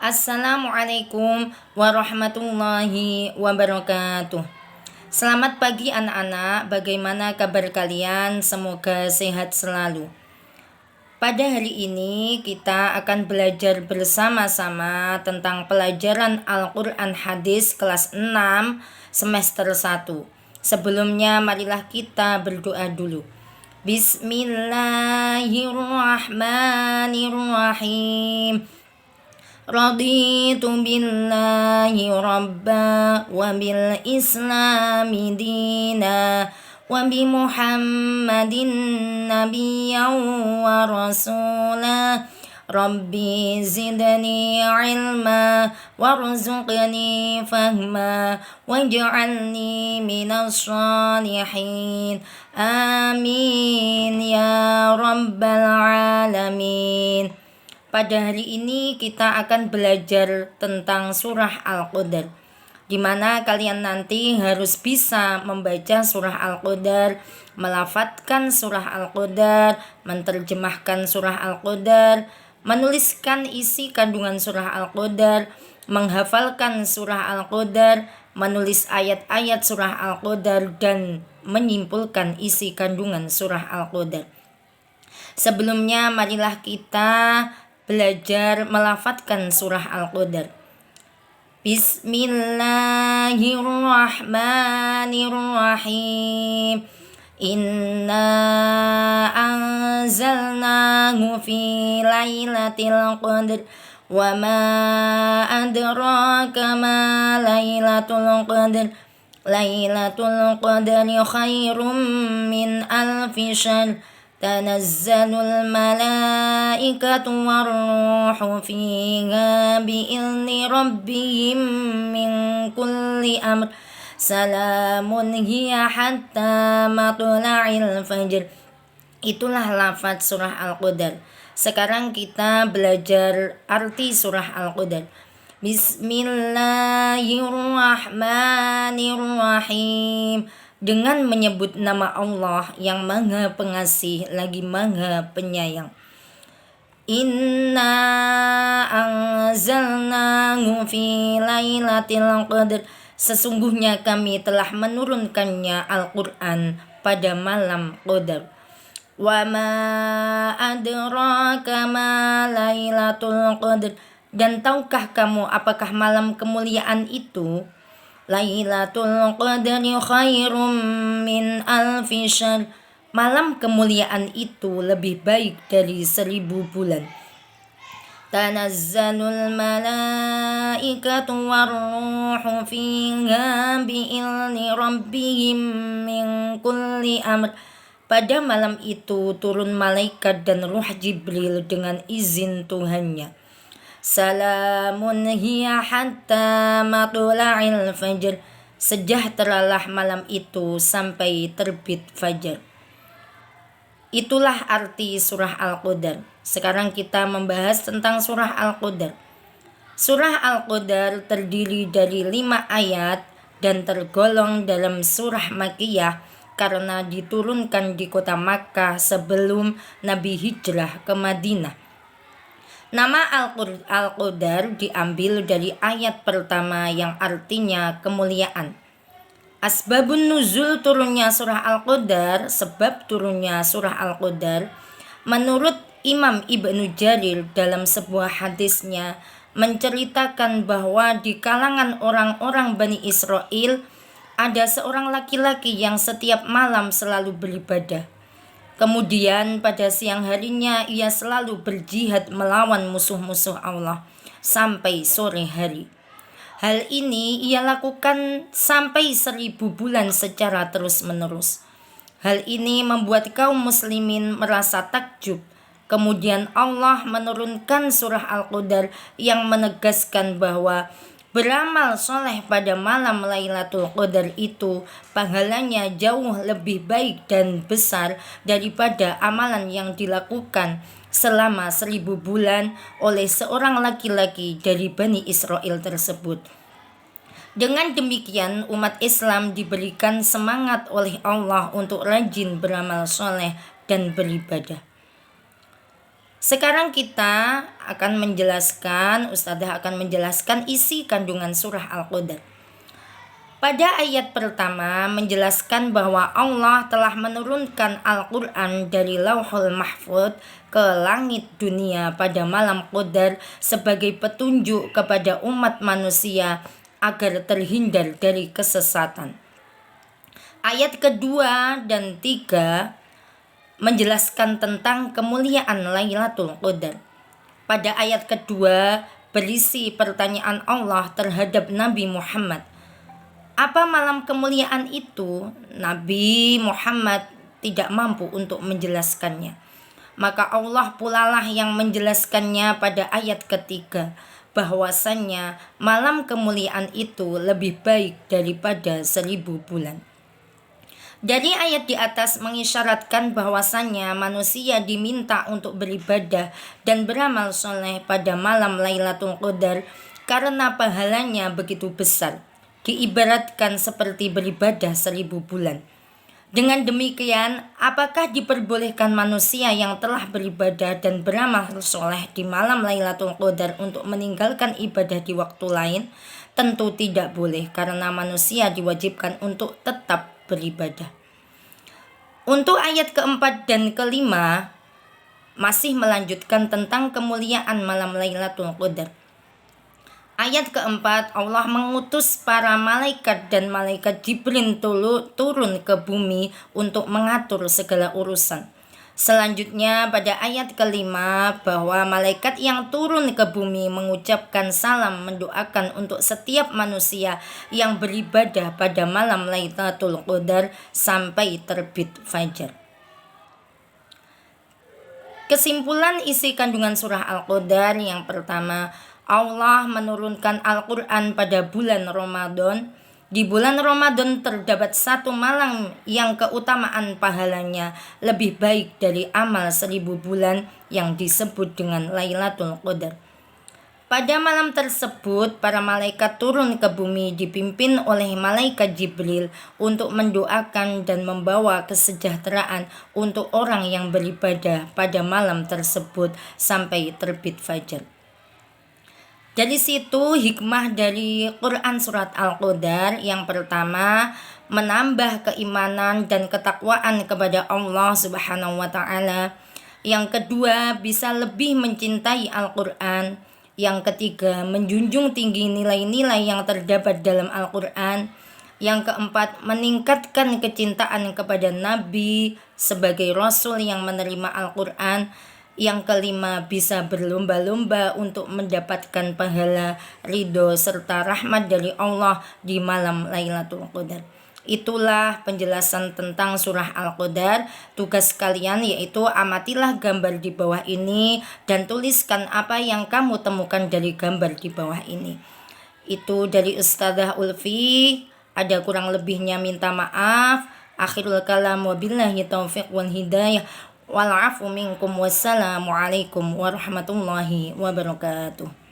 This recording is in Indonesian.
Assalamualaikum warahmatullahi wabarakatuh. Selamat pagi anak-anak, bagaimana kabar kalian? Semoga sehat selalu. Pada hari ini kita akan belajar bersama-sama tentang pelajaran Al-Quran Hadis kelas 6 semester 1. Sebelumnya marilah kita berdoa dulu. Bismillahirrahmanirrahim. Raditu billahi rabba wa bil islami dina wa bi muhammadin nabiyyan wa rasula. Rabbi zidni ilma warzuqni fahma waj'alni minas shalihin. Amin ya rabbal alamin. Pada hari ini kita akan belajar tentang surah Al-Qadar, di mana kalian nanti harus bisa membaca surah Al-Qadar, melafadzkan surah Al-Qadar, menerjemahkan surah Al-Qadar, menuliskan isi kandungan surah Al-Qadar, menghafalkan surah Al-Qadar, menulis ayat-ayat surah Al-Qadar, dan menyimpulkan isi kandungan surah Al-Qadar. Sebelumnya marilah kita belajar melafadzkan surah Al-Qadar. Bismillahirrahmanirrahim. Inna anzalnahu fi lailatul qadr wa ma adraka ma lailatul qadr. Lailatul qadri khairum min alfi syahr. Tanazzalul malaikatu warruhu fiha bi'izni rabbihim min kulli amr. Salamun hiya hatta matla'il fajr. Itulah lafaz surah Al-Qadar. Sekarang kita belajar arti surah Al-Qadar. Bismillahirrahmanirrahim. Dengan menyebut nama Allah yang Maha Pengasih lagi Maha Penyayang. Inna anzalnahu fi lailatul qadr. Sesungguhnya kami telah menurunkannya Al-Quran pada malam Qadar. Wa ma adraka ma lailatul qadr. Dan tahukah kamu apakah malam kemuliaan itu? Lailatul qadri khairum min alfi syahr. Malam kemuliaan itu lebih baik dari 1000 bulan. Tanazzalul malaikatu warruhu fiha bi'izni rabbihim min kulli amr. Pada malam itu turun malaikat dan ruh Jibril dengan izin Tuhannya. Salamun hiya hatta matla'il fajr. Sejahteralah malam itu sampai terbit fajar. Itulah arti surah Al-Qadar. Sekarang kita membahas tentang surah Al-Qadar. Surah Al-Qadar terdiri dari 5 ayat dan tergolong dalam surah Makkiyah karena diturunkan di kota Makkah sebelum Nabi hijrah ke Madinah. Nama Al-Qadar diambil dari ayat pertama yang artinya kemuliaan. Asbabun nuzul turunnya surah Al-Qadar, sebab turunnya surah Al-Qadar, menurut Imam Ibnu Jarir dalam sebuah hadisnya menceritakan bahwa di kalangan orang-orang Bani Israel ada seorang laki-laki yang setiap malam selalu beribadah. Kemudian pada siang harinya ia selalu berjihad melawan musuh-musuh Allah sampai sore hari. Hal ini ia lakukan sampai 1000 bulan secara terus-menerus. Hal ini membuat kaum muslimin merasa takjub. Kemudian Allah menurunkan surah Al-Qadar yang menegaskan bahwa beramal soleh pada malam Lailatul Qadar itu pahalanya jauh lebih baik dan besar daripada amalan yang dilakukan selama 1000 bulan oleh seorang laki-laki dari Bani Israel tersebut. Dengan demikian umat Islam diberikan semangat oleh Allah untuk rajin beramal soleh dan beribadah. Sekarang kita akan menjelaskan, Ustadzah akan menjelaskan isi kandungan surah Al-Qadar. Pada ayat pertama menjelaskan bahwa Allah telah menurunkan Al-Quran dari Lauhul Mahfuz ke langit dunia pada malam Qadar sebagai petunjuk kepada umat manusia agar terhindar dari kesesatan. Ayat kedua dan tiga menjelaskan tentang kemuliaan Lailatul Qadar. Pada ayat kedua berisi pertanyaan Allah terhadap Nabi Muhammad. Apa malam kemuliaan itu? Nabi Muhammad tidak mampu untuk menjelaskannya. Maka Allah pulalah yang menjelaskannya pada ayat ketiga, bahwasannya malam kemuliaan itu lebih baik daripada 1000 bulan. Dari ayat di atas mengisyaratkan bahwasannya manusia diminta untuk beribadah dan beramal soleh pada malam Lailatul Qadar karena pahalanya begitu besar, diibaratkan seperti beribadah 1000 bulan. Dengan demikian, apakah diperbolehkan manusia yang telah beribadah dan beramal soleh di malam Lailatul Qadar untuk meninggalkan ibadah di waktu lain? Tentu tidak boleh, karena manusia diwajibkan untuk tetap beribadah. Untuk ayat keempat dan kelima masih melanjutkan tentang kemuliaan malam Lailatul Qadar. Ayat keempat, Allah mengutus para malaikat dan malaikat Jibril turun ke bumi untuk mengatur segala urusan. Selanjutnya pada ayat kelima bahwa malaikat yang turun ke bumi mengucapkan salam mendoakan untuk setiap manusia yang beribadah pada malam Lailatul Qadar sampai terbit fajar. Kesimpulan isi kandungan surah Al-Qadar yang pertama, Allah menurunkan Al-Quran pada bulan Ramadan. Di bulan Ramadan terdapat satu malam yang keutamaan pahalanya lebih baik dari amal 1000 bulan yang disebut dengan Lailatul Qadar. Pada malam tersebut, para malaikat turun ke bumi dipimpin oleh malaikat Jibril untuk mendoakan dan membawa kesejahteraan untuk orang yang beribadah pada malam tersebut sampai terbit fajar. Dari situ hikmah dari Quran surat Al-Qadar yang pertama, menambah keimanan dan ketakwaan kepada Allah Subhanahu wa taala. Yang kedua, bisa lebih mencintai Al-Qur'an. Yang ketiga, menjunjung tinggi nilai-nilai yang terdapat dalam Al-Qur'an. Yang keempat, meningkatkan kecintaan kepada Nabi sebagai Rasul yang menerima Al-Qur'an. Yang kelima, bisa berlomba-lomba untuk mendapatkan pahala, ridho, serta rahmat dari Allah di malam Lailatul Qadar. Itulah penjelasan tentang surah Al-Qadar. Tugas kalian yaitu amatilah gambar di bawah ini dan tuliskan apa yang kamu temukan dari gambar di bawah ini. Itu dari Ustadzah Ulfi. Ada kurang lebihnya minta maaf. Akhirul kalam wabillahi taufiq wal hidayah. Wal afu minkum. Wassalamualaikum warahmatullahi wabarakatuh.